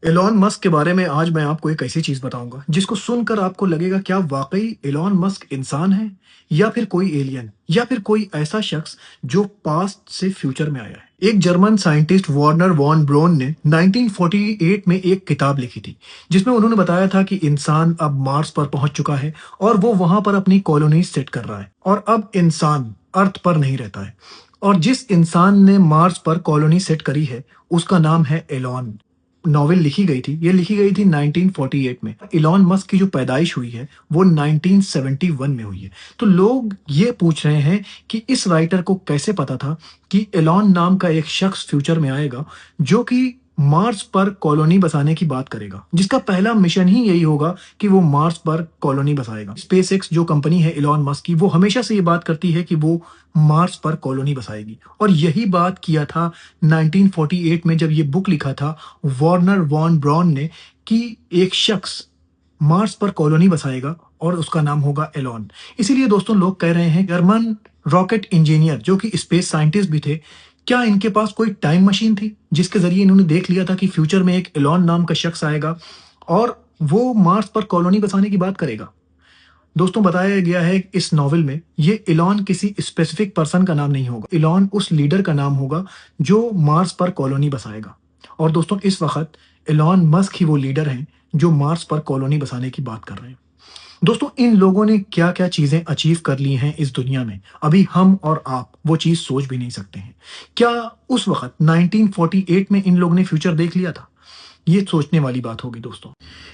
Elon Musk के बारे में आज मैं आपको एक ऐसी चीज़ बताऊँगा, जिसको सुनकर आपको लगेगा क्या वाक़ई एलॉन मस्क इंसान है? या फिर कोई एलियन? या फिर कोई ऐसा शख़्स जो पास्ट से फ्यूचर में आया है? एक German scientist Wernher von Braun ने 1948 में एक किताब लिखी थी, जिसमें उन्होंने बताया था कि इंसान अब मार्स पर पहुँच चुका है और वो वहाँ पर अपनी कॉलोनी सेट कर रहा है और अब इंसान अर्थ पर नहीं रहता है। और जिस इंसान ने मार्स पर कॉलोनी सेट करी है, उसका नाम है एलॉन। नॉवेल लिखी गई थी, ये लिखी गई थी 1948 में। इलॉन मस्क की जो पैदाइश हुई है, वो 1971 में हुई है। तो लोग ये पूछ रहे हैं कि इस राइटर को कैसे पता था कि एलॉन नाम का एक शख्स फ्यूचर में आएगा, जो कि मार्स पर कॉलोनी बसाने की बात करेगा, जिसका पहला मिशन ही यही होगा कि वो मार्स पर कॉलोनी बसाएगा। स्पेसएक्स जो कंपनी है इलॉन मस्क की, वो हमेशा से ये बात करती है कि वो मार्स पर कॉलोनी बसाएगी और यही बात किया था 1948 में जब ये बुक लिखा था वार्नर वॉन ब्रॉन ने कि एक शख्स मार्स पर कॉलोनी बसाएगा और उसका नाम होगा एलॉन। इसीलिए दोस्तों लोग कह रहे हैं जर्मन रॉकेट इंजीनियर जो कि स्पेस साइंटिस्ट भी थे, क्या इनके पास कोई टाइम मशीन थी जिसके जरिए इन्होंने देख लिया था कि फ्यूचर में एक एलॉन नाम का शख्स आएगा और वो मार्स पर कॉलोनी बसाने की बात करेगा। दोस्तों बताया गया है इस नॉवेल में ये इलॉन किसी स्पेसिफिक पर्सन का नाम नहीं होगा। इलॉन उस लीडर का नाम होगा जो मार्स पर कॉलोनी बसाएगा। और दोस्तों इस वक्त इलॉन मस्क ही वो लीडर हैं जो मार्स पर कॉलोनी बसाने की बात कर रहे हैं। दोस्तों इन लोगों ने क्या-क्या चीजें अचीव कर ली हैं इस दुनिया में, अभी हम और आप वो चीज सोच भी नहीं सकते हैं। क्या उस वक्त 1948 में इन लोगों ने फ्यूचर देख लिया था? ये सोचने वाली बात होगी दोस्तों।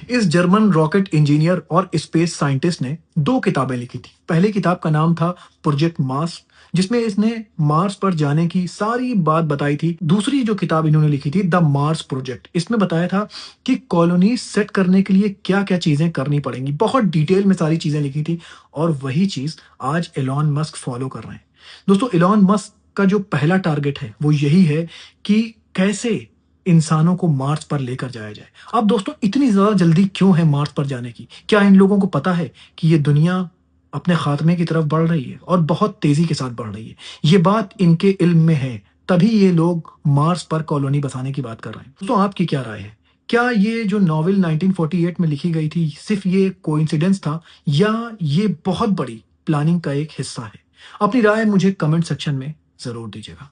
इस जर्मन रॉकेट इंजीनियर और स्पेस साइंटिस्ट ने 2 किताबें लिखी थी। पहली किताब का नाम था प्रोजेक्ट मार्स, जिसमें इसने मार्स पर जाने की सारी बात बताई थी। दूसरी जो किताब इन्होंने लिखी थी द मार्स प्रोजेक्ट, इसमें बताया था कि कॉलोनी सेट करने के लिए क्या-क्या चीज़ें करनी पड़ेंगी। बहुत डिटेल में सारी चीज़ें लिखी थी और वही चीज़ आज एलॉन मस्क फॉलो कर रहे हैं। दोस्तों एलॉन मस्क का जो पहला टारगेट है वो यही है कि कैसे इंसानों को मार्स पर लेकर जाया जाए। अब दोस्तों इतनी ज़्यादा जल्दी क्यों है मार्स पर जाने की? क्या इन लोगों को पता है कि ये दुनिया अपने खात्मे की तरफ बढ़ रही है और बहुत तेज़ी के साथ बढ़ रही है? ये बात इनके इल्म में है, तभी ये लोग मार्स पर कॉलोनी बसाने की बात कर रहे हैं। दोस्तों आपकी क्या राय है? क्या ये जो नॉवेल 1948 में लिखी गई थी, सिर्फ़ ये कोइंसिडेंस था या ये बहुत बड़ी प्लानिंग का एक हिस्सा है? अपनी राय मुझे कमेंट सेक्शन में ज़रूर दीजिएगा।